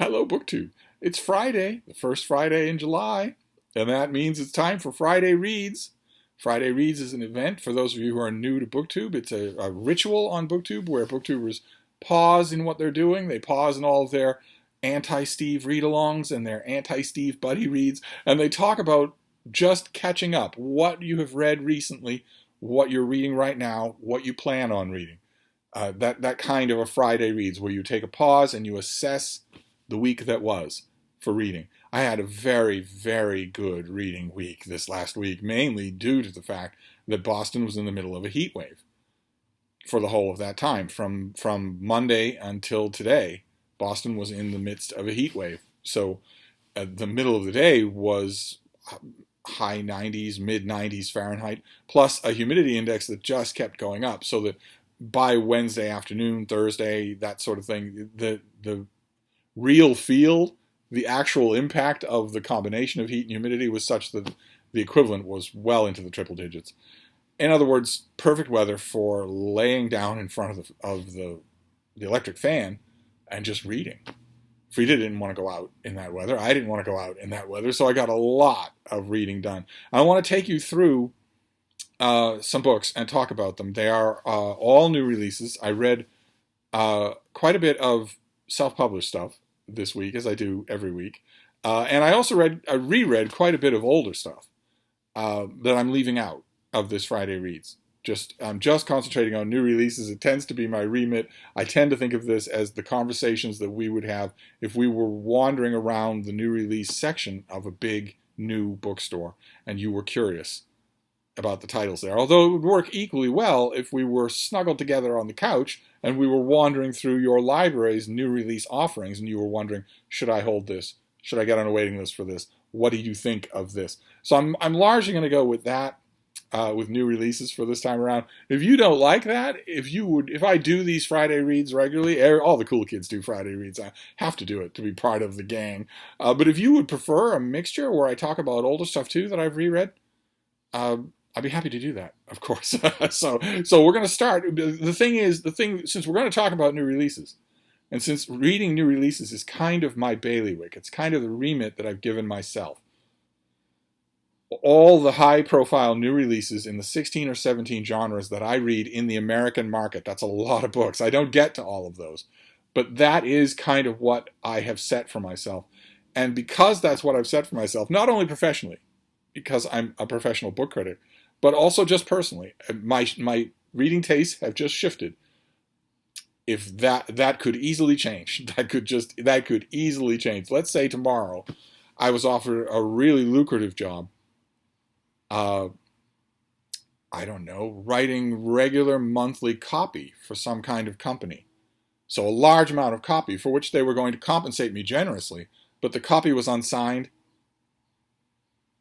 Hello, BookTube. It's Friday, the first Friday in July, and that means it's time for Friday Reads. Friday Reads is an event for those of you who are new to BookTube. It's a ritual on BookTube where BookTubers pause in what they're doing. They pause in all of their anti-Steve read-alongs and their anti-Steve buddy reads, and they talk about just catching up, what you have read recently, what you're reading right now, what you plan on reading. That kind of a Friday Reads where you take a pause and you assess the week that was for reading. I had a very, very good reading week this last week, mainly due to the fact that Boston was in the middle of a heat wave for the whole of that time. From Monday until today, Boston was in the midst of a heat wave. So the middle of the day was high 90s, mid 90s Fahrenheit, plus a humidity index that just kept going up. So that by Wednesday afternoon, Thursday, that sort of thing, the real feel, the actual impact of the combination of heat and humidity was such that the equivalent was well into the triple digits. In other words, perfect weather for laying down in front of the electric fan and just reading. Frida didn't want to go out in that weather. I didn't want to go out in that weather, so I got a lot of reading done. I want to take you through some books and talk about them. They are all new releases. I read quite a bit of self-published stuff this week, as I do every week. And I also reread quite a bit of older stuff that I'm leaving out of this Friday Reads. I'm just concentrating on new releases. It tends to be my remit. I tend to think of this as the conversations that we would have if we were wandering around the new release section of a big new bookstore and you were curious about the titles there. Although it would work equally well if we were snuggled together on the couch and we were wandering through your library's new release offerings and you were wondering, should I hold this? Should I get on a waiting list for this? What do you think of this? So I'm largely going to go with that, with new releases for this time around. If you don't like that, if I do these Friday Reads regularly, all the cool kids do Friday Reads. I have to do it to be part of the gang. But if you would prefer a mixture where I talk about older stuff too that I've reread, I'd be happy to do that, of course. So we're going to start. Since we're going to talk about new releases, and since reading new releases is kind of my bailiwick, it's kind of the remit that I've given myself. All the high-profile new releases in the 16 or 17 genres that I read in the American market, that's a lot of books. I don't get to all of those. But that is kind of what I have set for myself. And because that's what I've set for myself, not only professionally, because I'm a professional book critic, but also just personally, my reading tastes have just shifted. If that could easily change, that could easily change. Let's say tomorrow, I was offered a really lucrative job. I don't know, writing regular monthly copy for some kind of company. So a large amount of copy for which they were going to compensate me generously, but the copy was unsigned,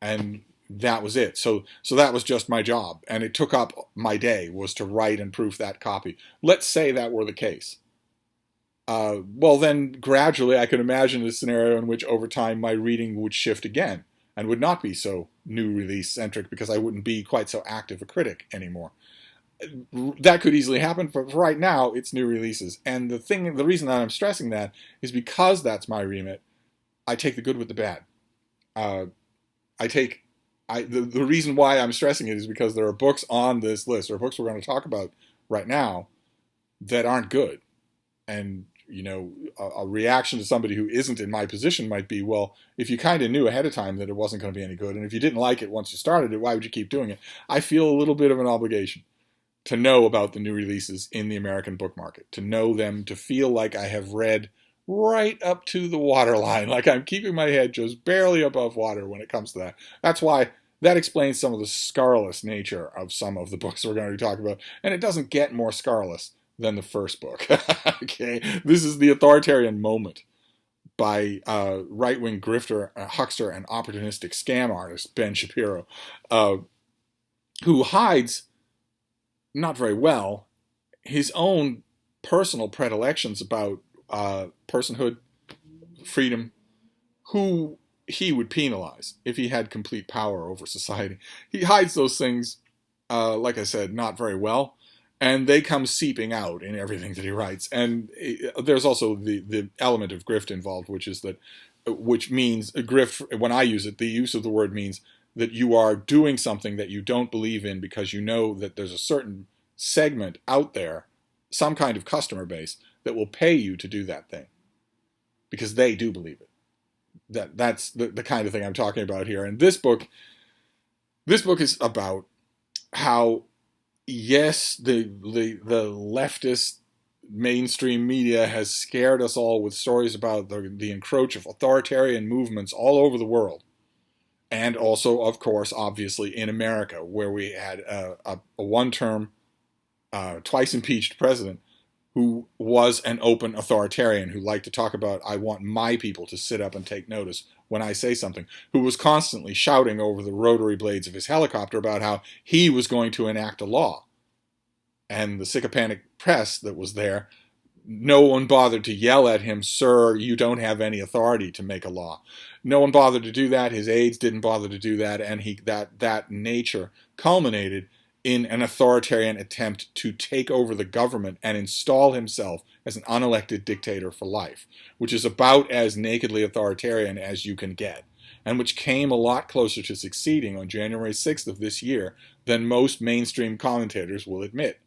and that was it. So that was just my job, and it took up my day was to write and proof that copy. Let's say that were the case. Well, then gradually I could imagine a scenario in which over time my reading would shift again and would not be so new release centric because I wouldn't be quite so active a critic anymore. That could easily happen, but for right now it's new releases. And the reason that I'm stressing that is because that's my remit. I take the good with the bad. The reason why I'm stressing it is because there are books on this list, or books we're going to talk about right now, that aren't good. And, a reaction to somebody who isn't in my position might be, well, if you kind of knew ahead of time that it wasn't going to be any good, and if you didn't like it once you started it, why would you keep doing it? I feel a little bit of an obligation to know about the new releases in the American book market, to know them, to feel like I have read right up to the waterline, like I'm keeping my head just barely above water when it comes to that. That's why that explains some of the scurrilous nature of some of the books we're going to be talking about, and it doesn't get more scurrilous than the first book. Okay, this is The Authoritarian Moment by right-wing grifter, huckster, and opportunistic scam artist Ben Shapiro, who hides, not very well, his own personal predilections about personhood, freedom, who he would penalize if he had complete power over society. He hides those things, like I said, not very well. And they come seeping out in everything that he writes. And there's also the element of grift involved, which means grift. When I use it, the use of the word means that you are doing something that you don't believe in because you know that there's a certain segment out there, some kind of customer base, that will pay you to do that thing because they do believe it. That's the kind of thing I'm talking about here. And this book is about how, yes, the leftist mainstream media has scared us all with stories about the encroach of authoritarian movements all over the world. And also, of course, obviously in America, where we had a one-term, twice impeached president who was an open authoritarian, who liked to talk about, I want my people to sit up and take notice when I say something, who was constantly shouting over the rotary blades of his helicopter about how he was going to enact a law. And the sycophantic press that was there, no one bothered to yell at him, sir, you don't have any authority to make a law. No one bothered to do that. His aides didn't bother to do that. And that nature culminated in an authoritarian attempt to take over the government and install himself as an unelected dictator for life, which is about as nakedly authoritarian as you can get, and which came a lot closer to succeeding on January 6th of this year than most mainstream commentators will admit.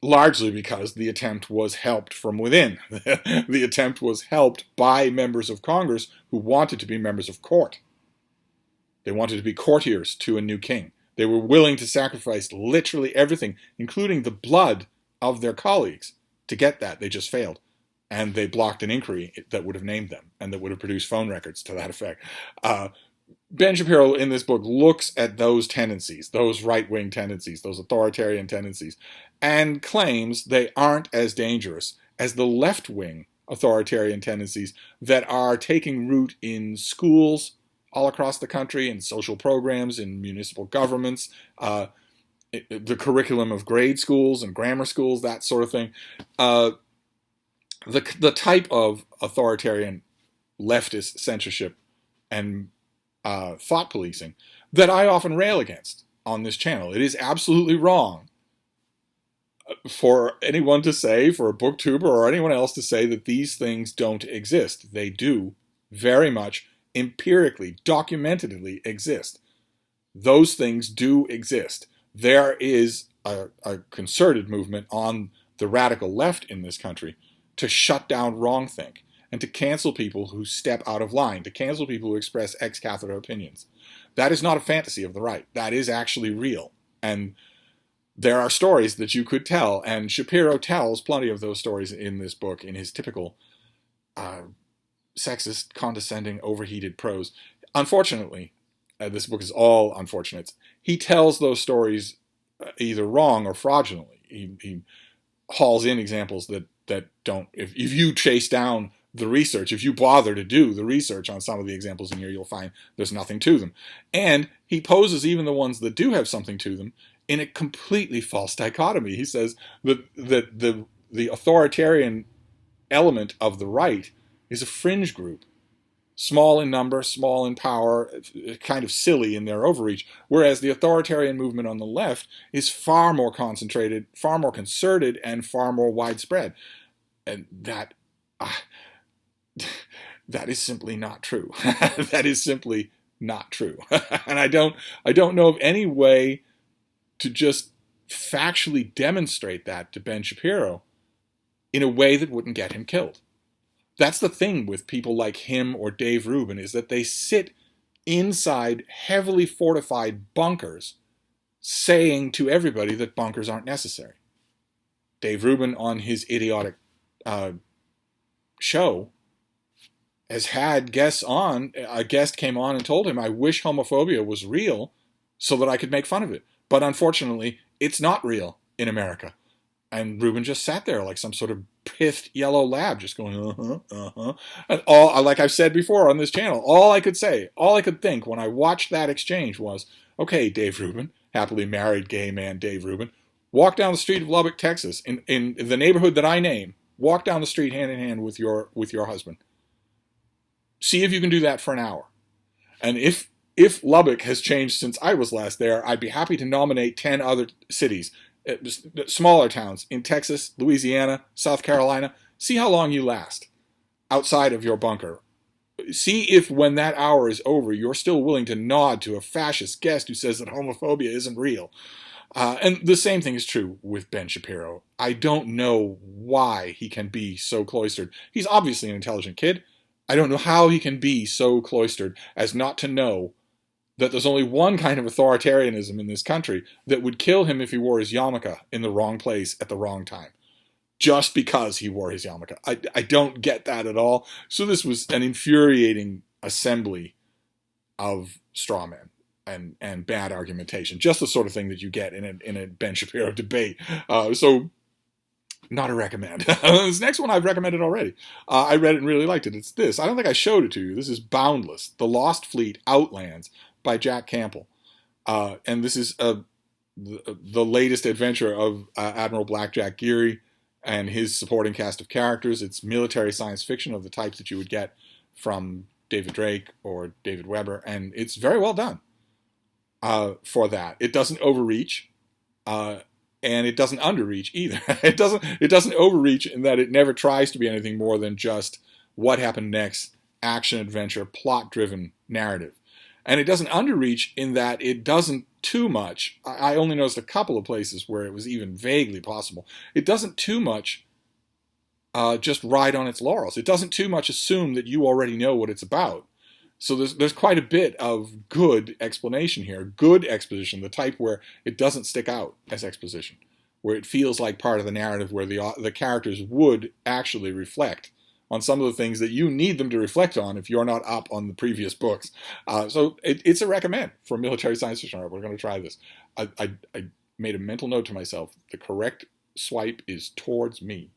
Largely because the attempt was helped from within. The attempt was helped by members of Congress who wanted to be members of court. They wanted to be courtiers to a new king. They were willing to sacrifice literally everything, including the blood of their colleagues, to get that. They just failed. And they blocked an inquiry that would have named them and that would have produced phone records to that effect. Ben Shapiro in this book looks at those tendencies, those right-wing tendencies, those authoritarian tendencies, and claims they aren't as dangerous as the left-wing authoritarian tendencies that are taking root in schools all across the country, in social programs, in municipal governments, the curriculum of grade schools and grammar schools, that sort of thing. The type of authoritarian leftist censorship and thought policing that I often rail against on this channel. It is absolutely wrong for anyone to say, for a booktuber or anyone else to say that these things don't exist. They do very much empirically, documentedly exist. Those things do exist. There is a concerted movement on the radical left in this country to shut down wrongthink and to cancel people who step out of line, to cancel people who express ex cathedra opinions. That is not a fantasy of the right. That is actually real. And there are stories that you could tell, and Shapiro tells plenty of those stories in this book in his typical sexist, condescending, overheated prose. Unfortunately, this book is all unfortunate. He tells those stories either wrong or fraudulently. He hauls in examples that don't. If you chase down the research, if you bother to do the research on some of the examples in here, you'll find there's nothing to them. And he poses even the ones that do have something to them in a completely false dichotomy. He says that the authoritarian element of the right is a fringe group, small in number, small in power, kind of silly in their overreach, whereas the authoritarian movement on the left is far more concentrated, far more concerted, and far more widespread. And that is simply not true. That is simply not true. And I don't know of any way to just factually demonstrate that to Ben Shapiro in a way that wouldn't get him killed. That's the thing with people like him or Dave Rubin, is that they sit inside heavily fortified bunkers saying to everybody that bunkers aren't necessary. Dave Rubin on his idiotic show has had guests on. A guest came on and told him, I wish homophobia was real so that I could make fun of it. But unfortunately, it's not real in America. And Rubin just sat there like some sort of pithed yellow lab, just going, And like I've said before on this channel, all I could think when I watched that exchange was, okay, Dave Rubin, happily married gay man Dave Rubin, walk down the street of Lubbock, Texas, in the neighborhood that I name, walk down the street hand in hand with your husband. See if you can do that for an hour. And if Lubbock has changed since I was last there, I'd be happy to nominate 10 other cities smaller towns in Texas, Louisiana, South Carolina. See how long you last outside of your bunker. See if when that hour is over, you're still willing to nod to a fascist guest who says that homophobia isn't real. And the same thing is true with Ben Shapiro. I don't know why he can be so cloistered. He's obviously an intelligent kid. I don't know how he can be so cloistered as not to know that there's only one kind of authoritarianism in this country that would kill him if he wore his yarmulke in the wrong place at the wrong time. Just because he wore his yarmulke. I don't get that at all. So this was an infuriating assembly of straw men and bad argumentation. Just the sort of thing that you get in a Ben Shapiro debate. So not a recommend. This next one I've recommended already. I read it and really liked it. It's this. I don't think I showed it to you. This is Boundless, The Lost Fleet Outlands by Jack Campbell. And this is the latest adventure of Admiral Blackjack Geary and his supporting cast of characters. It's military science fiction of the types that you would get from David Drake or David Weber, and it's very well done for that. It doesn't overreach, and it doesn't underreach either. It doesn't overreach in that it never tries to be anything more than just what happened next, action adventure, plot-driven narrative. And it doesn't underreach in that it doesn't too much. I only noticed a couple of places where it was even vaguely possible. It doesn't too much just ride on its laurels. It doesn't too much assume that you already know what it's about. So there's quite a bit of good explanation here, good exposition, the type where it doesn't stick out as exposition, where it feels like part of the narrative, where the characters would actually reflect on some of the things that you need them to reflect on if you're not up on the previous books. So it's a recommend for military science fiction. All right, we're going to try this. I made a mental note to myself. The correct swipe is towards me.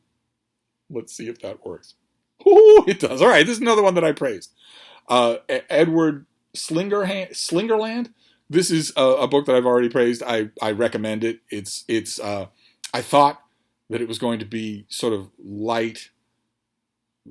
Let's see if that works. Ooh, it does. All right, this is another one that I praised. Edward Slingerland. This is a book that I've already praised. I recommend it. It's. I thought that it was going to be sort of light,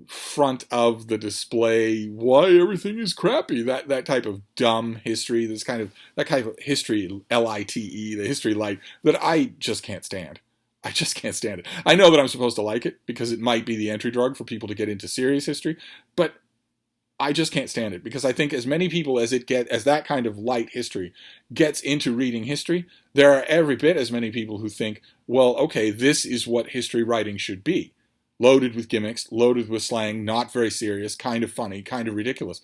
front of the display, why everything is crappy, that type of dumb history, that kind of history, L-I-T-E, the history light, that I just can't stand. I just can't stand it. I know that I'm supposed to like it because it might be the entry drug for people to get into serious history, but I just can't stand it because I think as many people as that kind of light history gets into reading history, there are every bit as many people who think, well, okay, this is what history writing should be. Loaded with gimmicks, loaded with slang, not very serious, kind of funny, kind of ridiculous.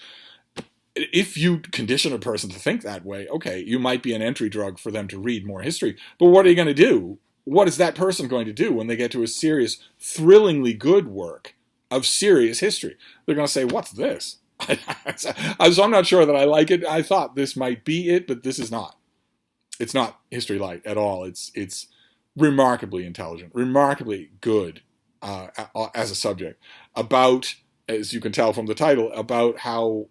If you condition a person to think that way, okay, you might be an entry drug for them to read more history. But what are you going to do? What is that person going to do when they get to a serious, thrillingly good work of serious history? They're going to say, what's this? So I'm not sure that I like it. I thought this might be it, but this is not. It's not history light at all. It's remarkably intelligent, remarkably good. As a subject, about, as you can tell from the title, about how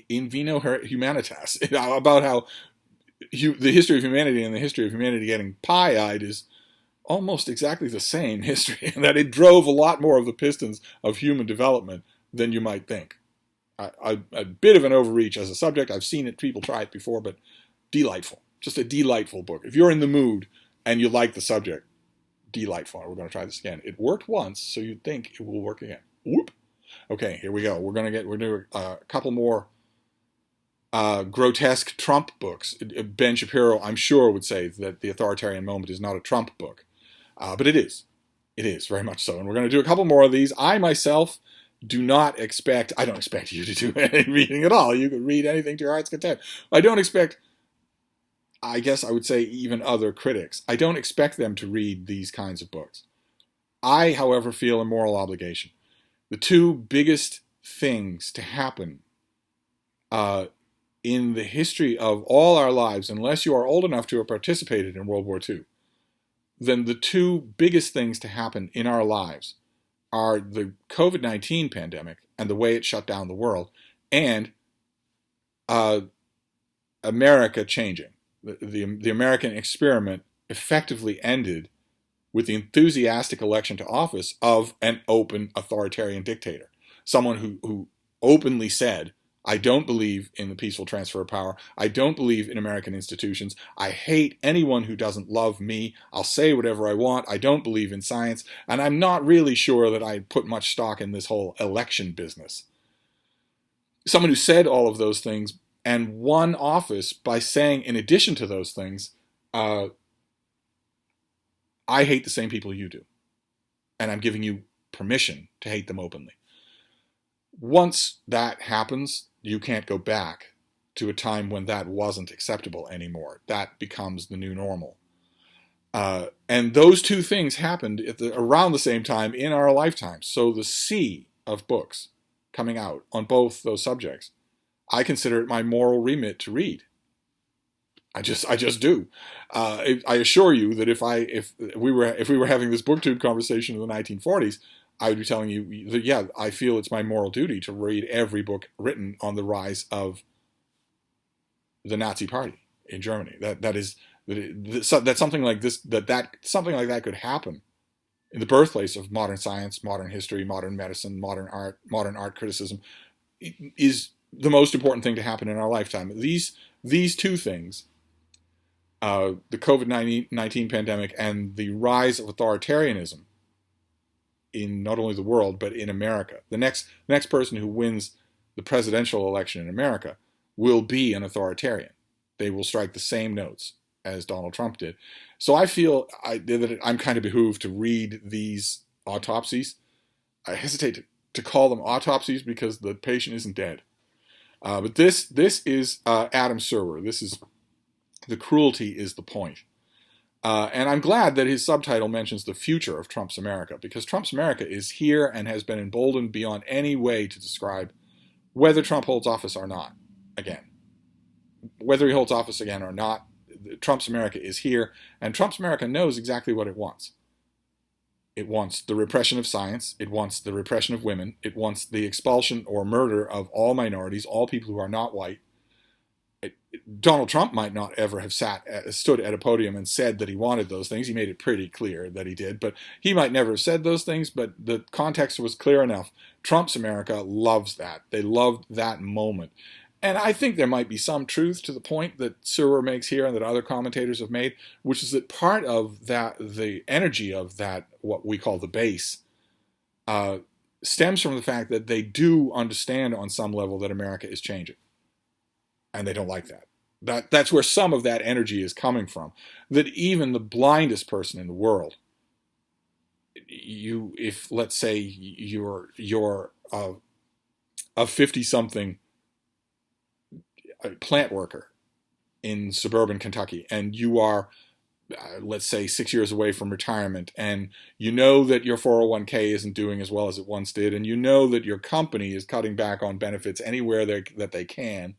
in vino humanitas, about how the history of humanity and the history of humanity getting pie-eyed is almost exactly the same history, and that it drove a lot more of the pistons of human development than you might think. A bit of an overreach as a subject. I've seen it, people try it before, but delightful. Just a delightful book. If you're in the mood and you like the subject, delightful. We're going to try this again. It worked once, so you'd think it will work again. Whoop. Okay, here we go. We're going to do a couple more grotesque Trump books. Ben Shapiro, I'm sure, would say that The Authoritarian Moment is not a Trump book, but it is. It is, very much so. And we're going to do a couple more of these. I myself I don't expect you to do any reading at all. You can read anything to your heart's content. I don't expect, I guess I would say even other critics, I don't expect them to read these kinds of books. I, however, feel a moral obligation. The two biggest things to happen in the history of all our lives, unless you are old enough to have participated in World War II, then the two biggest things to happen in our lives are the COVID-19 pandemic and the way it shut down the world, and America changing. The American experiment effectively ended with the enthusiastic election to office of an open authoritarian dictator. Someone who openly said, I don't believe in the peaceful transfer of power. I don't believe in American institutions. I hate anyone who doesn't love me. I'll say whatever I want. I don't believe in science. And I'm not really sure that I put much stock in this whole election business. Someone who said all of those things and won office by saying, in addition to those things, I hate the same people you do. And I'm giving you permission to hate them openly. Once that happens, you can't go back to a time when that wasn't acceptable anymore. That becomes the new normal. And those two things happened around the same time in our lifetimes. So the sea of books coming out on both those subjects, I consider it my moral remit to read. I just do. I assure you that if we were having this booktube conversation in the 1940s, I would be telling you that, yeah, I feel it's my moral duty to read every book written on the rise of the Nazi Party in Germany. That's something like this. Something like that could happen in the birthplace of modern science, modern history, modern medicine, modern art criticism, is the most important thing to happen in our lifetime. These two things, the COVID-19 pandemic and the rise of authoritarianism in not only the world, but in America. The next person who wins the presidential election in America will be an authoritarian. They will strike the same notes as Donald Trump did. So I feel that I'm kind of behooved to read these autopsies. I hesitate to call them autopsies because the patient isn't dead. But this is Adam Serwer. This is The Cruelty is the Point. And I'm glad that his subtitle mentions the future of Trump's America, because Trump's America is here and has been emboldened beyond any way to describe whether Trump holds office or not again. Whether he holds office again or not, Trump's America is here, and Trump's America knows exactly what it wants. It wants the repression of science. It wants the repression of women. It wants the expulsion or murder of all minorities, all people who are not white. Donald Trump might not ever have stood at a podium and said that he wanted those things. He made it pretty clear that he did, but he might never have said those things, but the context was clear enough. Trump's America loves that. They loved that moment. And I think there might be some truth to the point that Serwer makes here and that other commentators have made, which is that part of that, the energy of that, what we call the base, stems from the fact that they do understand on some level that America is changing. And they don't like that. That's where some of that energy is coming from. That even the blindest person in the world, if let's say you're a 50-something plant worker in suburban Kentucky, and you are, let's say, 6 years away from retirement, and you know that your 401k isn't doing as well as it once did, and you know that your company is cutting back on benefits anywhere that they can.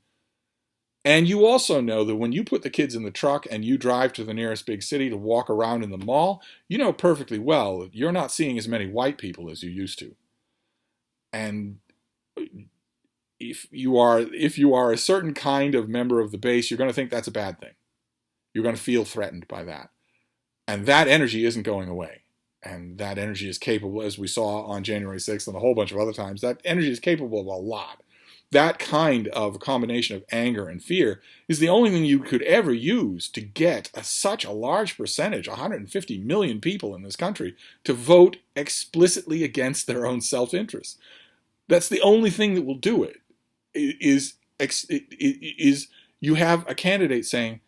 And you also know that when you put the kids in the truck and you drive to the nearest big city to walk around in the mall, you know perfectly well that you're not seeing as many white people as you used to. And if you are a certain kind of member of the base, you're going to think that's a bad thing. You're going to feel threatened by that. And that energy isn't going away. And that energy is capable, as we saw on January 6th and a whole bunch of other times, that energy is capable of a lot. That kind of a combination of anger and fear is the only thing you could ever use to get such a large percentage, 150 million people in this country, to vote explicitly against their own self-interest. That's the only thing that will do it, is you have a candidate saying,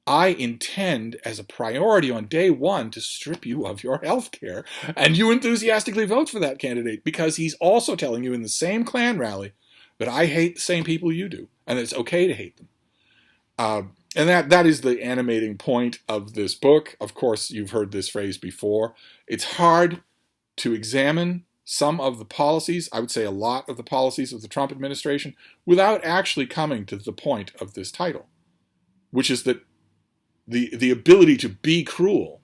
I intend as a priority on day one to strip you of your health care, and you enthusiastically vote for that candidate because he's also telling you in the same Klan rally that I hate the same people you do, and that it's okay to hate them. And that is the animating point of this book. Of course, you've heard this phrase before. It's hard to examine some of the policies, I would say a lot of the policies of the Trump administration, without actually coming to the point of this title, which is that the ability to be cruel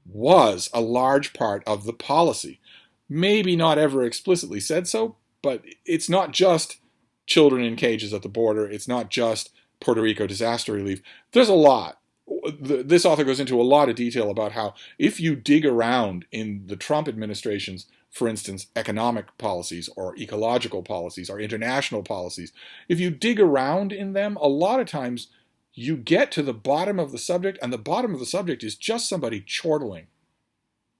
was a large part of the policy. Maybe not ever explicitly said so, but it's not just children in cages at the border. It's not just Puerto Rico disaster relief. There's a lot. This author goes into a lot of detail about how if you dig around in the Trump administration's for instance, economic policies or ecological policies or international policies, if you dig around in them, a lot of times you get to the bottom of the subject, and the bottom of the subject is just somebody chortling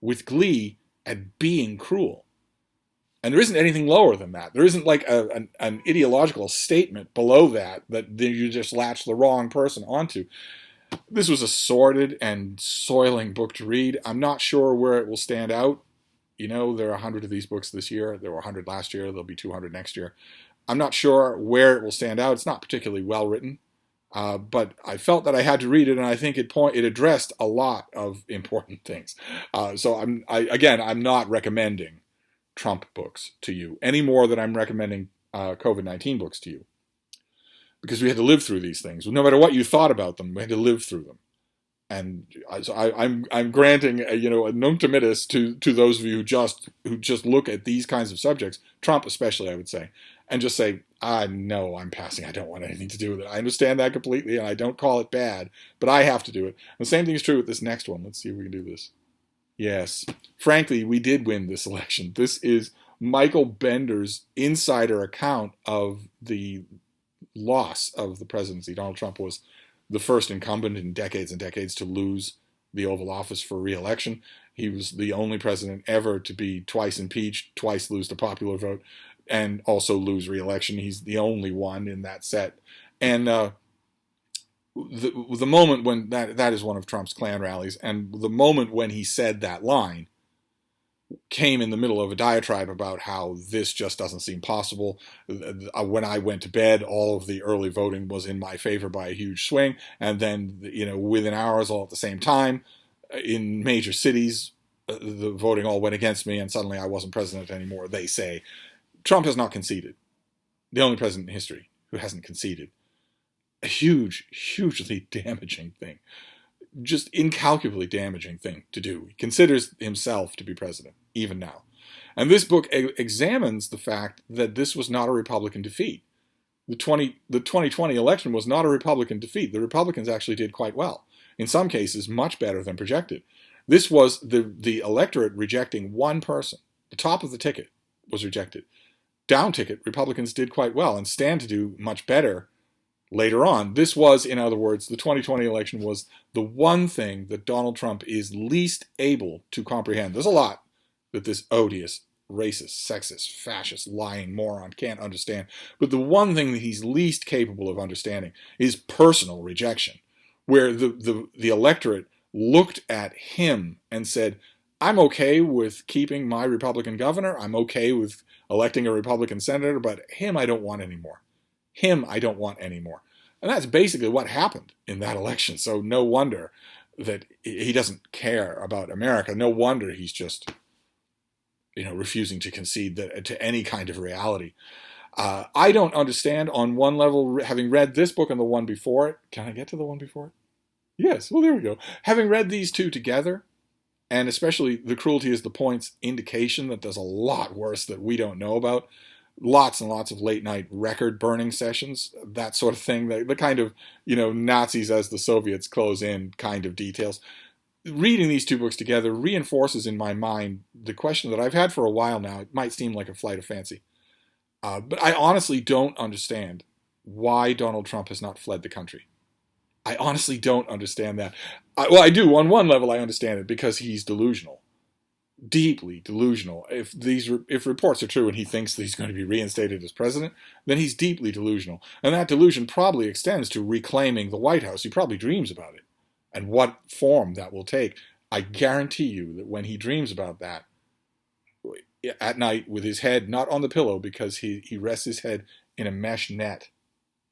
with glee at being cruel. And there isn't anything lower than that. There isn't like an ideological statement below that you just latch the wrong person onto. This was a sordid and soiling book to read. I'm not sure where it will stand out. You know, there are 100 of these books this year. There were 100 last year. There'll be 200 next year. I'm not sure where it will stand out. It's not particularly well written. But I felt that I had to read it, and I think it addressed a lot of important things. So I'm not recommending Trump books to you any more than I'm recommending COVID-19 books to you, because we had to live through these things. No matter what you thought about them, we had to live through them. And so I'm granting a nunc dimittis to those of you who just look at these kinds of subjects, Trump especially, I would say, and just say, no, I'm passing. I don't want anything to do with it. I understand that completely, and I don't call it bad, but I have to do it. And the same thing is true with this next one. Let's see if we can do this. Yes. Frankly, we did win this election. This is Michael Bender's insider account of the loss of the presidency. Donald Trump was the first incumbent in decades and decades to lose the Oval Office for re-election. He was the only president ever to be twice impeached, twice lose the popular vote, and also lose re-election. He's the only one in that set. And the moment when that is one of Trump's Klan rallies, and the moment when he said that line came in the middle of a diatribe about how this just doesn't seem possible. When I went to bed, all of the early voting was in my favor by a huge swing, and then within hours, all at the same time, in major cities, the voting all went against me, and suddenly I wasn't president anymore. They say Trump has not conceded. The only president in history who hasn't conceded. A hugely damaging thing. Just incalculably damaging thing to do. He considers himself to be president, even now. And this book examines the fact that this was not a Republican defeat. The 2020 election was not a Republican defeat. The Republicans actually did quite well. In some cases, much better than projected. This was the electorate rejecting one person. The top of the ticket was rejected. Down ticket, Republicans did quite well and stand to do much better later on. This was, in other words, the 2020 election was the one thing that Donald Trump is least able to comprehend. There's a lot that this odious, racist, sexist, fascist, lying moron can't understand. But the one thing that he's least capable of understanding is personal rejection, where the electorate looked at him and said, I'm okay with keeping my Republican governor. I'm okay with electing a Republican senator, but him I don't want anymore. Him I don't want anymore. And that's basically what happened in that election. So no wonder that he doesn't care about America. No wonder he's just, refusing to concede to any kind of reality. I don't understand on one level, having read this book and the one before it. Can I get to the one before it? Yes, well, there we go. Having read these two together, and especially The Cruelty is the Point's indication that there's a lot worse that we don't know about. Lots and lots of late-night record-burning sessions, that sort of thing. The kind of, Nazis as the Soviets close in kind of details. Reading these two books together reinforces in my mind the question that I've had for a while now. It might seem like a flight of fancy. But I honestly don't understand why Donald Trump has not fled the country. I honestly don't understand that. I do. On one level, I understand it because he's delusional. Deeply delusional. If reports are true and he thinks that he's going to be reinstated as president, then he's deeply delusional. And that delusion probably extends to reclaiming the White House. He probably dreams about it. And what form that will take. I guarantee you that when he dreams about that, at night with his head not on the pillow because he rests his head in a mesh net.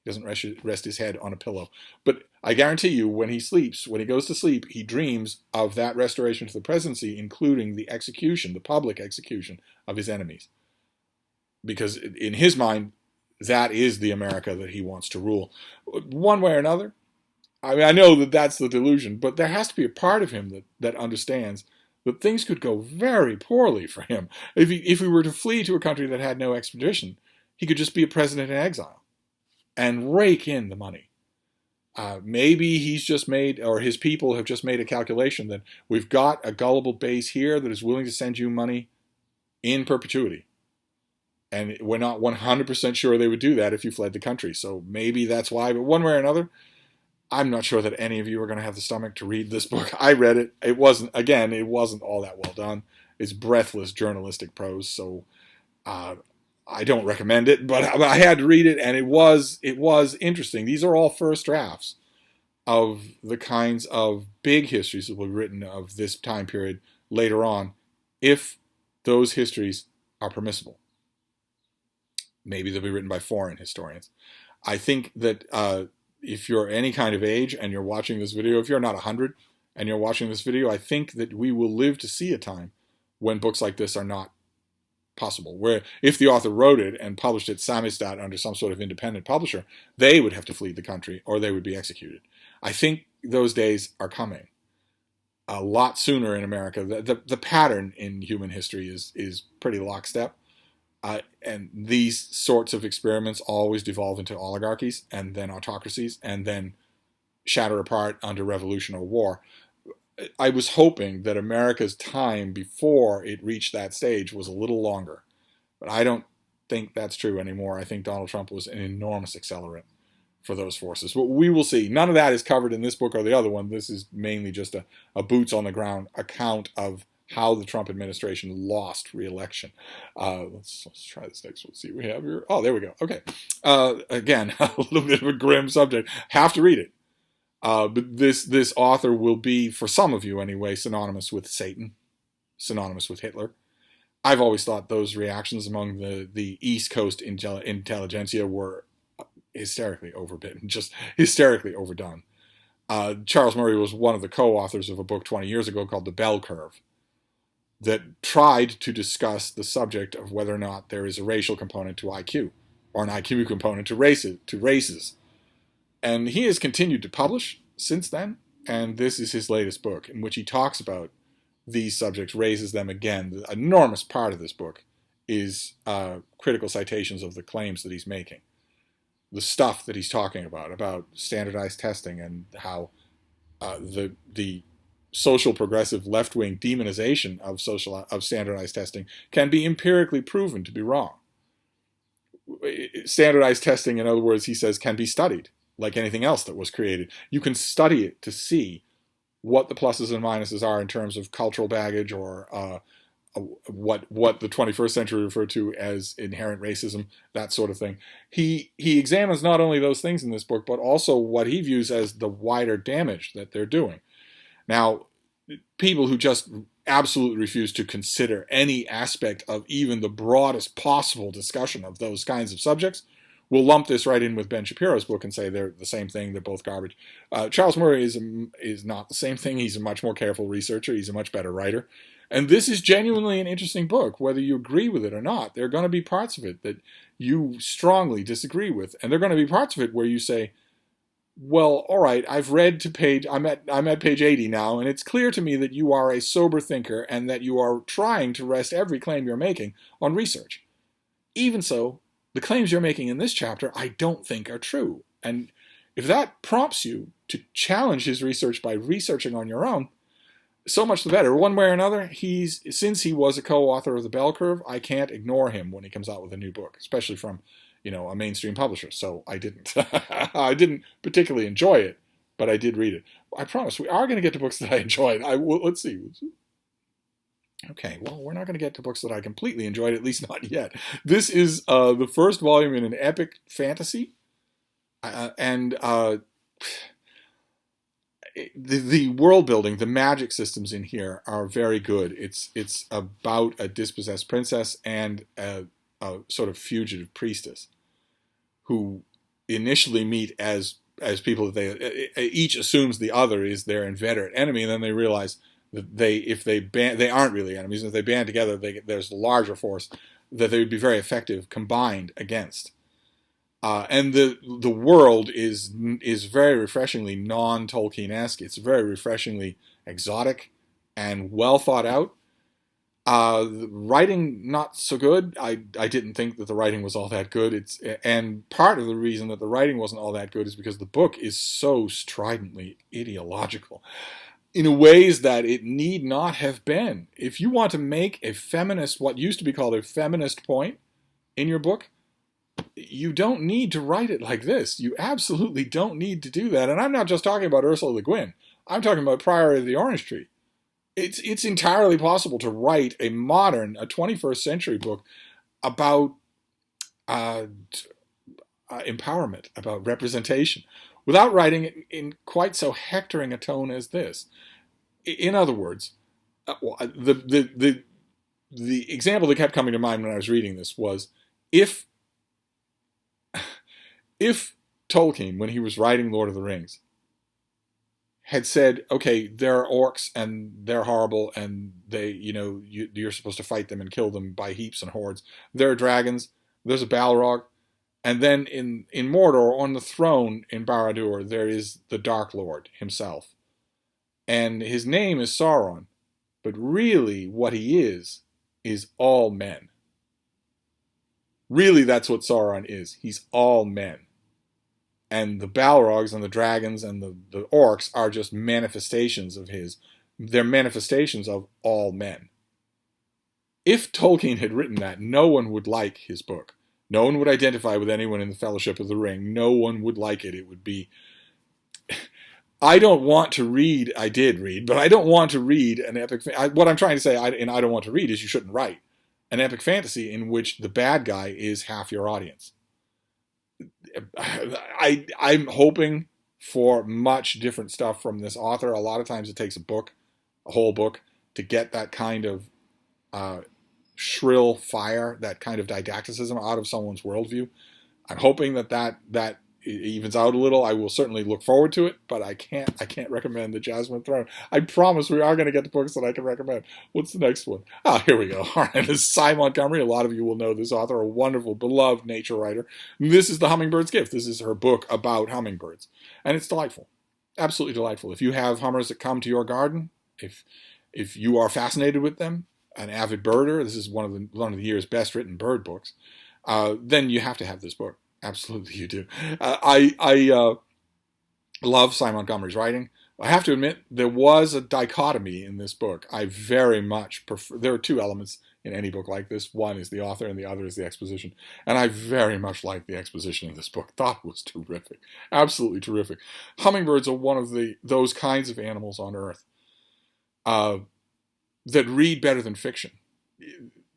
He doesn't rest his head on a pillow. But I guarantee you when he sleeps, when he goes to sleep, he dreams of that restoration to the presidency, including the execution, the public execution of his enemies. Because in his mind, that is the America that he wants to rule. One way or another, I know that that's the delusion, but there has to be a part of him that understands that things could go very poorly for him. If he were to flee to a country that had no extradition, he could just be a president in exile and rake in the money. Maybe he's just made, or his people have just made a calculation that we've got a gullible base here that is willing to send you money in perpetuity. And we're not 100% sure they would do that if you fled the country. So maybe that's why. But one way or another, I'm not sure that any of you are going to have the stomach to read this book. I read it. It wasn't all that well done. It's breathless journalistic prose. So I don't recommend it, but I had to read it, and it was interesting. These are all first drafts of the kinds of big histories that will be written of this time period later on, if those histories are permissible. Maybe they'll be written by foreign historians. I think that if you're any kind of age and you're watching this video, if you're not 100 and you're watching this video, I think that we will live to see a time when books like this are not possible. Where if the author wrote it and published it samizdat under some sort of independent publisher, they would have to flee the country or they would be executed. I think those days are coming a lot sooner in America. The pattern in human history is pretty lockstep. And these sorts of experiments always devolve into oligarchies and then autocracies and then shatter apart under revolution or war. I was hoping that America's time before it reached that stage was a little longer, but I don't think that's true anymore. I think Donald Trump was an enormous accelerant for those forces. But we will see. None of that is covered in this book or the other one. This is mainly just a boots on the ground account of how the Trump administration lost re-election. Let's try this next one. See what we have here. Oh, there we go. Okay. Again, a little bit of a grim subject. Have to read it. But this author will be, for some of you anyway, synonymous with Satan, synonymous with Hitler. I've always thought those reactions among the East Coast intelligentsia were hysterically overbitten, just hysterically overdone. Charles Murray was one of the co-authors of a book 20 years ago called The Bell Curve that tried to discuss the subject of whether or not there is a racial component to IQ or an IQ component to races. And he has continued to publish since then, and this is his latest book in which he talks about these subjects, raises them again. The enormous part of this book is critical citations of the claims that he's making. The stuff that he's talking about standardized testing and how the social progressive left-wing demonization of standardized testing can be empirically proven to be wrong. Standardized testing, in other words, he says, can be studied like anything else that was created. You can study it to see what the pluses and minuses are in terms of cultural baggage or what the 21st century referred to as inherent racism, that sort of thing. He examines not only those things in this book, but also what he views as the wider damage that they're doing. Now, people who just absolutely refuse to consider any aspect of even the broadest possible discussion of those kinds of subjects will lump this right in with Ben Shapiro's book and say they're the same thing, they're both garbage. Charles Murray is not the same thing. He's a much more careful researcher. He's a much better writer. And this is genuinely an interesting book, whether you agree with it or not. There are going to be parts of it that you strongly disagree with. And there are going to be parts of it where you say, well, all right, I've read to page, I'm at page 80 now, and it's clear to me that you are a sober thinker and that you are trying to rest every claim you're making on research. Even so, the claims you're making in this chapter, I don't think are true. And if that prompts you to challenge his research by researching on your own, so much the better. One way or another, since he was a co-author of The Bell Curve, I can't ignore him when he comes out with a new book, especially from, a mainstream publisher. So I didn't. I didn't particularly enjoy it, but I did read it. I promise we are going to get to books that I enjoyed. Let's see. Okay, well, we're not going to get to books that I completely enjoyed, at least not yet. This is the first volume in an epic fantasy, and the world building, the magic systems in here are very good. It's about a dispossessed princess and a sort of fugitive priestess who initially meet as people that they each assumes the other is their inveterate enemy, and then they realize that they aren't really enemies, and if they band together, there's a larger force that they would be very effective combined against. And the world is very refreshingly non-Tolkien-esque. It's very refreshingly exotic and well thought out. The writing not so good. I didn't think that the writing was all that good. And part of the reason that the writing wasn't all that good is because the book is so stridently ideological. in ways that it need not have been. If you want to make a feminist, what used to be called a feminist point in your book, you don't need to write it like this. You absolutely don't need to do that. And I'm not just talking about Ursula Le Guin. I'm talking about Priory of the Orange Tree. It's entirely possible to write a modern, a 21st century book about empowerment, about representation, without writing it in quite so hectoring a tone as this. In other words, the example that kept coming to mind when I was reading this was if Tolkien, when he was writing Lord of the Rings, had said, okay, there are orcs and they're horrible and you're supposed to fight them and kill them by heaps and hordes. There are dragons, there's a Balrog, and then in Mordor, on the throne in Barad-dûr, there is the Dark Lord himself. And his name is Sauron, but really what he is all men. Really, that's what Sauron is. He's all men. And the Balrogs and the dragons and the orcs are just manifestations of his. They're manifestations of all men. If Tolkien had written that, no one would like his book. No one would identify with anyone in the Fellowship of the Ring. No one would like it. It would be... I don't want to read... I did read, but I don't want to read an epic... What I'm trying to say in I don't want to read is you shouldn't write an epic fantasy in which the bad guy is half your audience. I'm hoping for much different stuff from this author. A lot of times it takes a whole book, to get that kind of shrill fire, that kind of didacticism out of someone's worldview. I'm hoping that evens out a little. I will certainly look forward to it, but I can't recommend the Jasmine Throne. I promise we are going to get to books that I can recommend. What's the next one? Here we go. All right, this is Cy Montgomery. A lot of you will know this author, a wonderful, beloved nature writer. This is The Hummingbird's Gift. This is her book about hummingbirds, and it's delightful, absolutely delightful. If you have hummers that come to your garden, if you are fascinated with them, an avid birder, this is one of the year's best written bird books, then you have to have this book. Absolutely, you do. I love Cy Montgomery's writing. I have to admit, there was a dichotomy in this book. I very much prefer... There are two elements in any book like this. One is the author and the other is the exposition. And I very much like the exposition in this book. Thought it was terrific. Absolutely terrific. Hummingbirds are one of those kinds of animals on Earth that read better than fiction.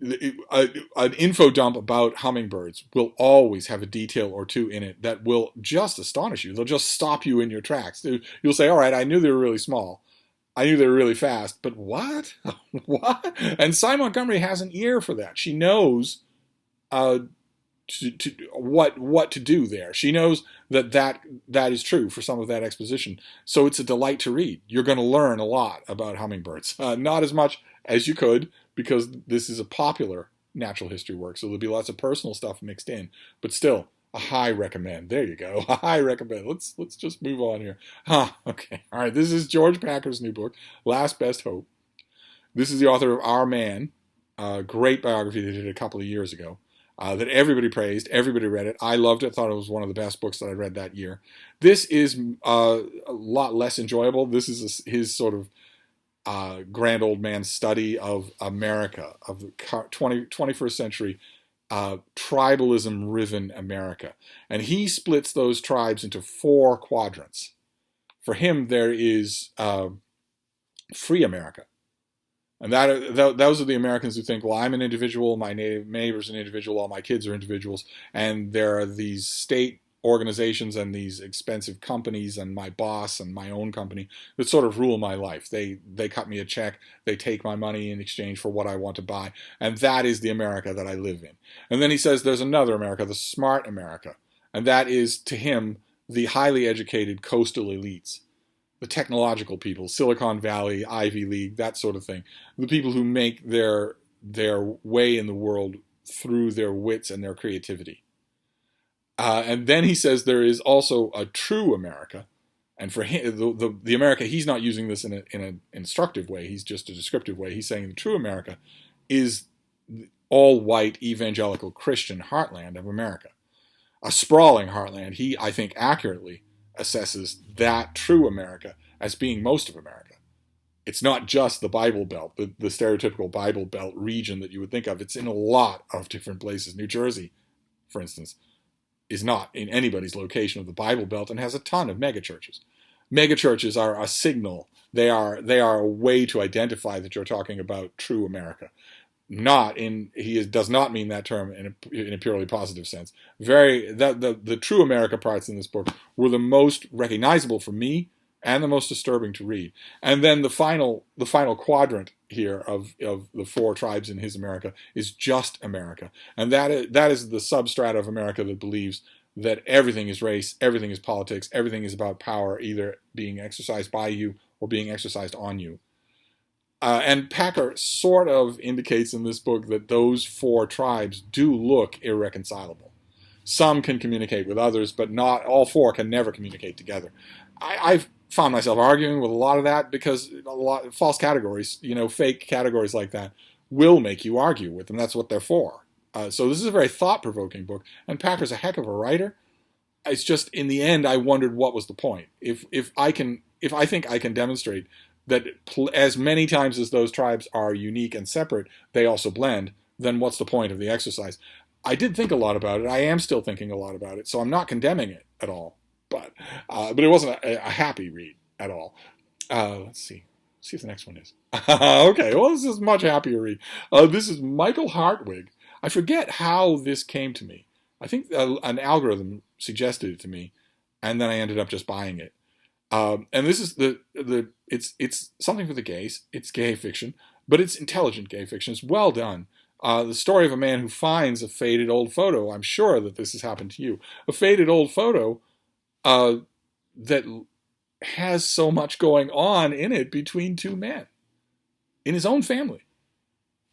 An info dump about hummingbirds will always have a detail or two in it that will just astonish you. They'll just stop you in your tracks. You'll say, all right, I knew they were really small. I knew they were really fast, but what? What? And Cy Montgomery has an ear for that. She knows what to do there. She knows that is true for some of that exposition. So it's a delight to read. You're going to learn a lot about hummingbirds. Not as much as you could, because this is a popular natural history work, so there'll be lots of personal stuff mixed in. But still, a high recommend. There you go. A high recommend. Let's just move on here. Okay. All right. This is George Packer's new book, Last Best Hope. This is the author of Our Man, a great biography they did a couple of years ago, that everybody praised. Everybody read it. I loved it. Thought it was one of the best books that I read that year. This is a lot less enjoyable. This is his sort of grand old man study of America, of the 21st century tribalism-riven America. And he splits those tribes into 4 quadrants. For him, there is free America. And those are the Americans who think, well, I'm an individual, my neighbor's an individual, all my kids are individuals, and there are these state organizations and these expensive companies and my boss and my own company that sort of rule my life. They cut me a check, they take my money in exchange for what I want to buy, and that is the America that I live in. And then he says there's another America, the smart America, and that is, to him, the highly educated coastal elites, the technological people, Silicon Valley, Ivy League, that sort of thing, the people who make their way in the world through their wits and their creativity. And then he says there is also a true America, and for him, the America, he's not using this in an instructive way. He's just a descriptive way. He's saying the true America is all white evangelical Christian heartland of America, a sprawling heartland. He, I think, accurately assesses that true America as being most of America. it's not just the Bible Belt, the stereotypical Bible Belt region that you would think of. It's in a lot of different places. New Jersey, for instance, is not in anybody's location of the Bible Belt and has a ton of megachurches. Megachurches are a signal. They are a way to identify that you're talking about true America. Does not mean that term in a purely positive sense. The true America parts in this book were the most recognizable for me and the most disturbing to read. And then the final quadrant here of the 4 tribes in his America is just America. And that is the substrata of America that believes that everything is race, everything is politics, everything is about power, either being exercised by you or being exercised on you. And Packer sort of indicates in this book that those 4 tribes do look irreconcilable. Some can communicate with others, but not all 4 can never communicate together. I've found myself arguing with a lot of that because a lot of false categories, fake categories like that, will make you argue with them. That's what they're for. So this is a very thought-provoking book, and Packer's a heck of a writer. It's just, in the end, I wondered what was the point. If I think I can demonstrate that as many times as those tribes are unique and separate, they also blend, then what's the point of the exercise? I did think a lot about it. I am still thinking a lot about it, so I'm not condemning it at all. But it wasn't a happy read at all. Let's see. See if the next one is. Okay, well, this is a much happier read. This is Michael Hartwig. I forget how this came to me. I think an algorithm suggested it to me, and then I ended up just buying it. And this is it's something for the gays. It's gay fiction, but it's intelligent gay fiction. It's well done. The story of a man who finds a faded old photo. I'm sure that this has happened to you. A faded old photo that has so much going on in it between 2 men in his own family.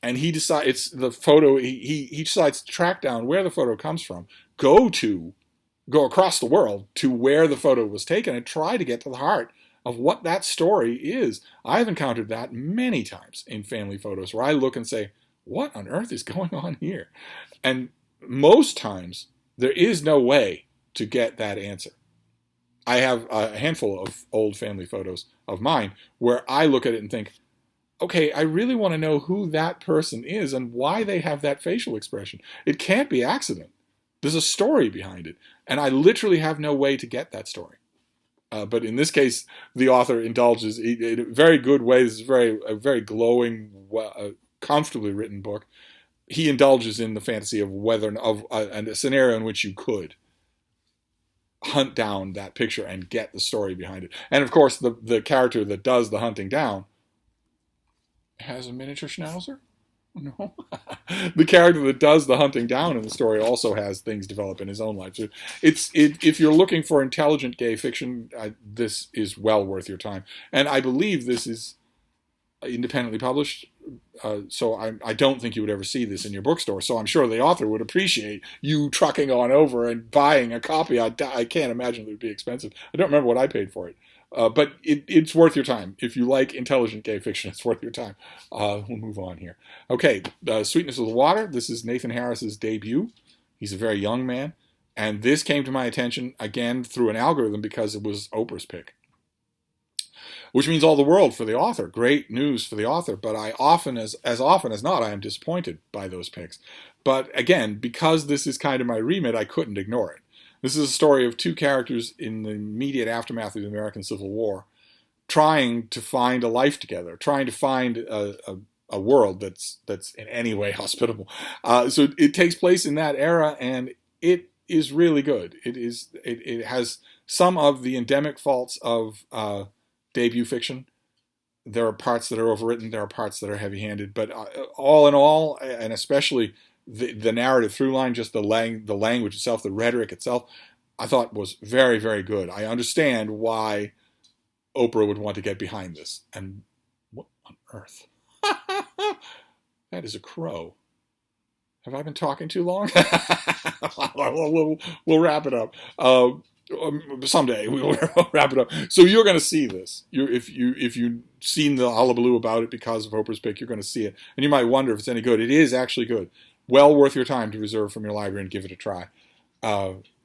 And he decides he decides to track down where the photo comes from, go across the world to where the photo was taken and try to get to the heart of what that story is. I've encountered that many times in family photos where I look and say, what on earth is going on here? And most times there is no way to get that answer. I have a handful of old family photos of mine where I look at it and think, okay, I really want to know who that person is and why they have that facial expression. It can't be accident. There's a story behind it, and I literally have no way to get that story. But in this case, the author indulges in a very good way. This is a very glowing, comfortably written book. He indulges in the fantasy of a scenario in which you could hunt down that picture and get the story behind it. And of course, the character that does the hunting down has a miniature schnauzer. No. The character that does the hunting down in the story also has things develop in his own life. So if you're looking for intelligent gay fiction, this is well worth your time. And I believe this is independently published, so I don't think you would ever see this in your bookstore. So I'm sure the author would appreciate you trucking on over and buying a copy. I can't imagine it would be expensive. I don't remember what I paid for it. But it's worth your time. If you like intelligent gay fiction, it's worth your time. We'll move on here. Okay, Sweetness of the Water. This is Nathan Harris's debut. He's a very young man. And this came to my attention, again, through an algorithm because it was Oprah's pick. Which means all the world for the author. Great news for the author. But as often as not, I am disappointed by those picks. But again, because this is kind of my remit, I couldn't ignore it. This is a story of 2 characters in the immediate aftermath of the American Civil War trying to find a life together, trying to find a world that's in any way hospitable. So it takes place in that era, and it is really good. It has some of the endemic faults of debut fiction. There are parts that are overwritten, there are parts that are heavy-handed, but all in all, and especially the narrative through line, just the language itself, the rhetoric itself, I thought was very, very good. I understand why Oprah would want to get behind this. And what on earth? That is a crow. Have I been talking too long? We'll wrap it up. Someday we'll wrap it up. So you're going to see this. If you've seen the hullabaloo about it because of Oprah's pick, you're going to see it. And you might wonder if it's any good. It is actually good. Well worth your time to reserve from your library and give it a try.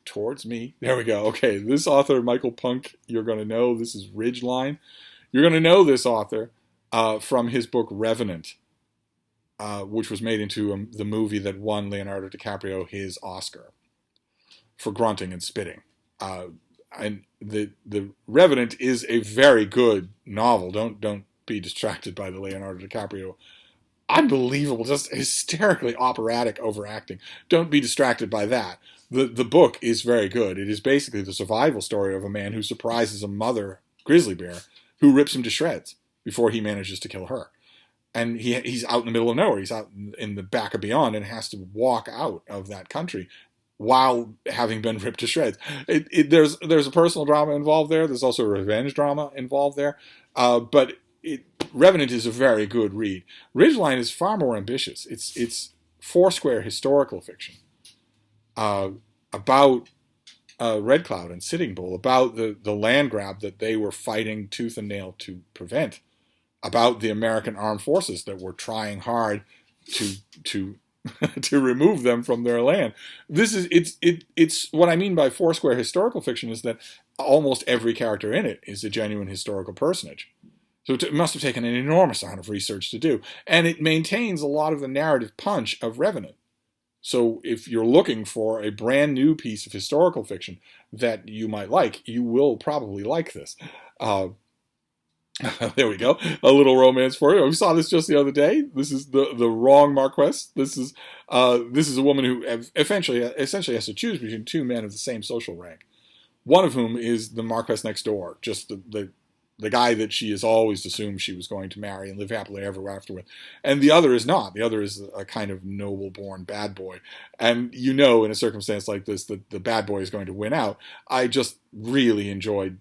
Towards me. There we go. Okay, this author, Michael Punk, you're going to know. This is Ridgeline. You're going to know this author from his book Revenant, which was made into the movie that won Leonardo DiCaprio his Oscar for grunting and spitting. And the Revenant is a very good novel. Don't be distracted by the Leonardo DiCaprio unbelievable, just hysterically operatic overacting. Don't be distracted by that. The book is very good. It is basically the survival story of a man who surprises a mother grizzly bear who rips him to shreds before he manages to kill her. And he's out in the middle of nowhere. He's out in the back of beyond and has to walk out of that country while having been ripped to shreds. There's a personal drama involved there. There's also a revenge drama involved there. But Revenant is a very good read. Ridgeline is far more ambitious. It's foursquare historical fiction about Red Cloud and Sitting Bull, about the land grab that they were fighting tooth and nail to prevent, about the American armed forces that were trying hard to to remove them from their land. It's what I mean by foursquare historical fiction is that almost every character in it is a genuine historical personage. So it must have taken an enormous amount of research to do. And it maintains a lot of the narrative punch of Revenant. So if you're looking for a brand new piece of historical fiction that you might like, you will probably like this. There we go. A little romance for you. We saw this just the other day. This is the wrong Marquess. This is a woman who essentially has to choose between two men of the same social rank. One of whom is the Marquess next door, just the guy that she has always assumed she was going to marry and live happily ever after with. And the other is not. The other is a kind of noble-born bad boy. And you know, in a circumstance like this, the bad boy is going to win out. I just really enjoyed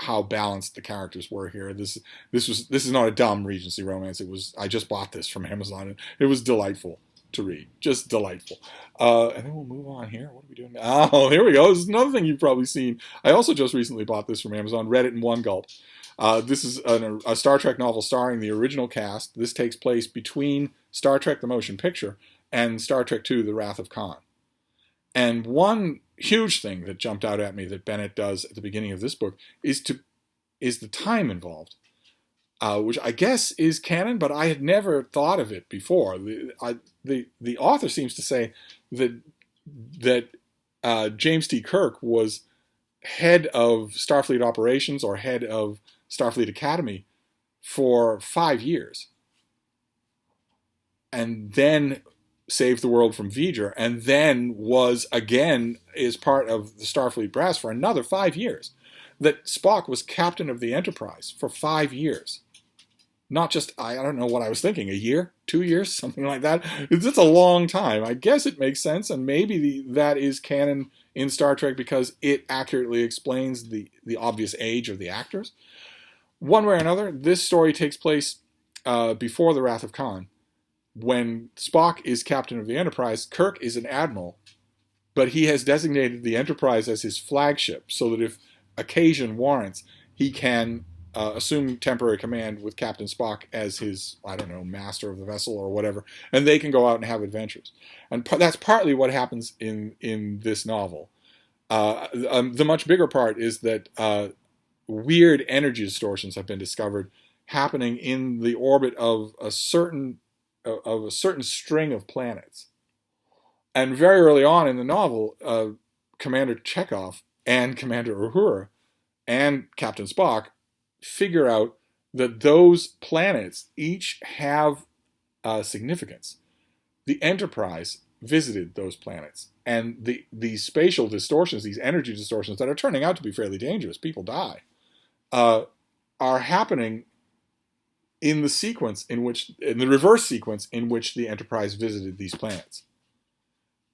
how balanced the characters were here. This is not a dumb Regency romance. I just bought this from Amazon, and it was delightful to read. Just delightful. And then we'll move on here. What are we doing now? Oh, here we go. This is another thing you've probably seen. I also just recently bought this from Amazon, read it in one gulp. This is a Star Trek novel starring the original cast. This takes place between Star Trek the Motion Picture and Star Trek II The Wrath of Khan. And one huge thing that jumped out at me that Bennett does at the beginning of this book is the time involved, which I guess is canon, but I had never thought of it before. The author seems to say that James T. Kirk was head of Starfleet operations or head of Starfleet Academy for 5 years, and then saved the world from V'ger, and then is part of the Starfleet brass for another 5 years. That Spock was captain of the Enterprise for 5 years. Not just, I don't know what I was thinking, a year, 2 years, something like that. It's a long time. I guess it makes sense, and maybe that is canon in Star Trek because it accurately explains the obvious age of the actors. One way or another, this story takes place before the Wrath of Khan. When Spock is captain of the Enterprise, Kirk is an admiral, but he has designated the Enterprise as his flagship so that if occasion warrants, he can assume temporary command with Captain Spock as his, master of the vessel or whatever, and they can go out and have adventures. And that's partly what happens in this novel. The much bigger part is that weird energy distortions have been discovered happening in the orbit of a certain string of planets. And very early on in the novel, Commander Chekhov and Commander Uhura and Captain Spock figure out that those planets each have significance. The Enterprise visited those planets, and these spatial distortions, these energy distortions that are turning out to be fairly dangerous, people die, are happening in the reverse sequence in which the Enterprise visited these planets.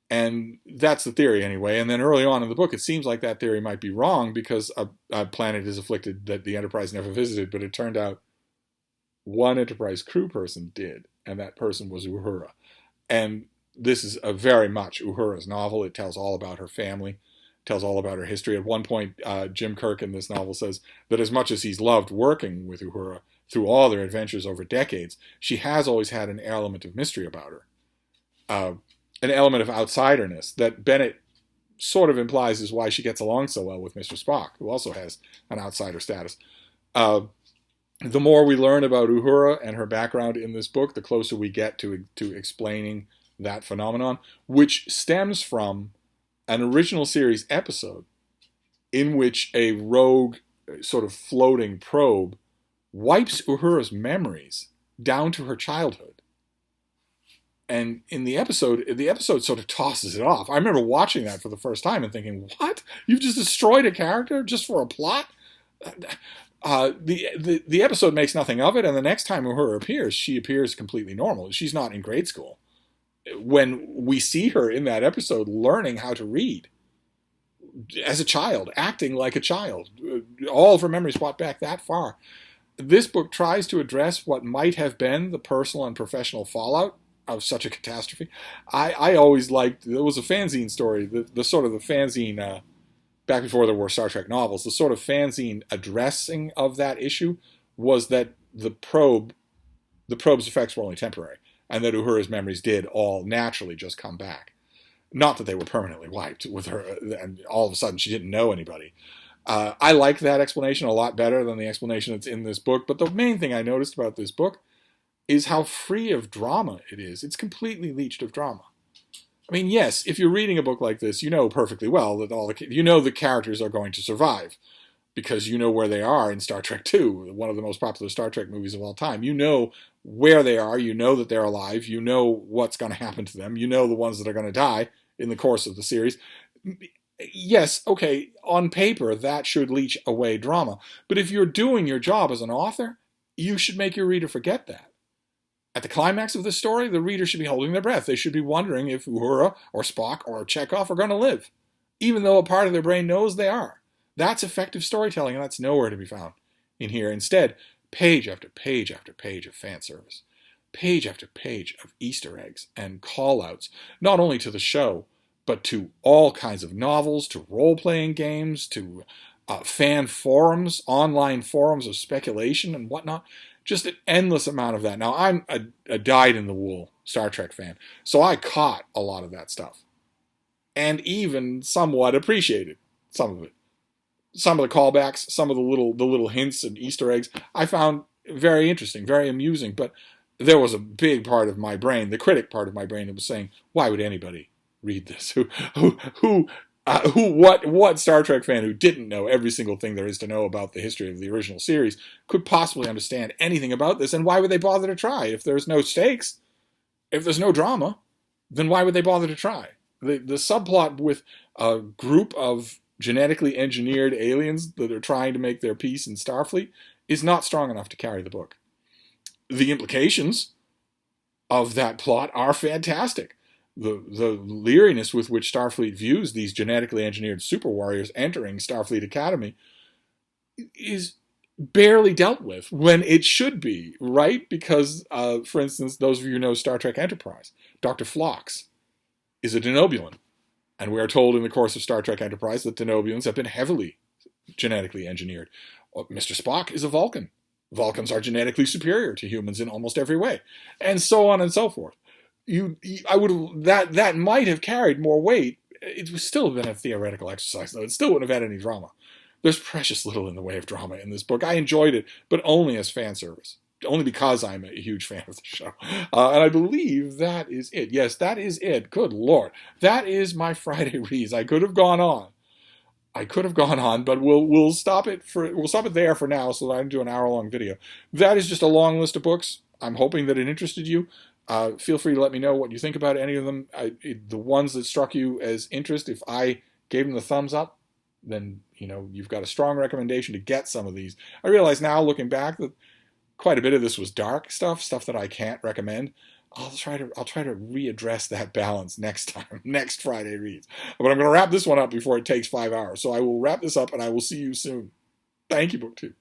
And that's the theory anyway. And then early on in the book, it seems like that theory might be wrong because a planet is afflicted that the Enterprise never visited, but it turned out one Enterprise crew person did, and that person was Uhura. And this is a very much Uhura's novel. It tells all about her family, tells all about her history. At one point, Jim Kirk in this novel says that as much as he's loved working with Uhura through all their adventures over decades, she has always had an element of mystery about her. An element of outsiderness that Bennett sort of implies is why she gets along so well with Mr. Spock, who also has an outsider status. The more we learn about Uhura and her background in this book, the closer we get to explaining that phenomenon, which stems from an original series episode in which a rogue sort of floating probe wipes Uhura's memories down to her childhood. And in the episode sort of tosses it off. I remember watching that for the first time and thinking, "What? You've just destroyed a character just for a plot?" The episode makes nothing of it, and the next time Uhura appears, she appears completely normal. She's not in grade school. When we see her in that episode learning how to read as a child, acting like a child, all of her memories brought back that far. This book tries to address what might have been the personal and professional fallout of such a catastrophe. I always liked, there was a fanzine story, the sort of the fanzine, back before there were Star Trek novels, the sort of fanzine addressing of that issue was that the probe's effects were only temporary, and that Uhura's memories did all naturally just come back. Not that they were permanently wiped with her, and all of a sudden she didn't know anybody. I like that explanation a lot better than the explanation that's in this book, but the main thing I noticed about this book is how free of drama it is. It's completely leached of drama. I mean, yes, if you're reading a book like this, you know perfectly well that the characters are going to survive because you know where they are in Star Trek II, one of the most popular Star Trek movies of all time. You know where they are, you know that they're alive, you know what's going to happen to them, you know the ones that are going to die in the course of the series. Yes, okay, on paper, that should leach away drama. But if you're doing your job as an author, you should make your reader forget that. At the climax of this story, the reader should be holding their breath. They should be wondering if Uhura or Spock or Chekhov are going to live, even though a part of their brain knows they are. That's effective storytelling, and that's nowhere to be found in here. Instead, page after page after page of fan service, page after page of Easter eggs and call-outs, not only to the show, but to all kinds of novels, to role-playing games, to fan forums, online forums of speculation and whatnot. Just an endless amount of that. Now, I'm a dyed-in-the-wool Star Trek fan, so I caught a lot of that stuff. And even somewhat appreciated some of it. Some of the callbacks, some of the little hints and Easter eggs, I found very interesting, very amusing. But there was a big part of my brain, the critic part of my brain, that was saying, "Why would anybody read this? What Star Trek fan who didn't know every single thing there is to know about the history of the original series could possibly understand anything about this? And why would they bother to try? If there's no stakes, if there's no drama, then why would they bother to try?" The subplot with a group of genetically engineered aliens that are trying to make their peace in Starfleet is not strong enough to carry the book. The implications of that plot are fantastic. The leeriness with which Starfleet views these genetically engineered super warriors entering Starfleet Academy is barely dealt with when it should be, right? Because, for instance, those of you who know Star Trek Enterprise, Dr. Phlox is a Denobulan. And we are told in the course of Star Trek Enterprise that Denobulans have been heavily genetically engineered. Mr. Spock is a Vulcan. Vulcans are genetically superior to humans in almost every way. And so on and so forth. That might have carried more weight. It would still have been a theoretical exercise, though. It still wouldn't have had any drama. There's precious little in the way of drama in this book. I enjoyed it, but only as fan service. Only because I'm a huge fan of the show. And I believe that is it. Yes, that is it. Good Lord. That is my Friday reads. I could have gone on. But we'll stop it there for now so that I can do an hour-long video. That is just a long list of books. I'm hoping that it interested you. Feel free to let me know what you think about any of them. The ones that struck you as interest, if I gave them the thumbs up, then you've got a strong recommendation to get some of these. I realize now, looking back, that quite a bit of this was dark stuff that I can't recommend. I'll try to readdress that balance next time, next Friday reads. But I'm going to wrap this one up before it takes 5 hours. So I will wrap this up, and I will see you soon. Thank you, BookTube.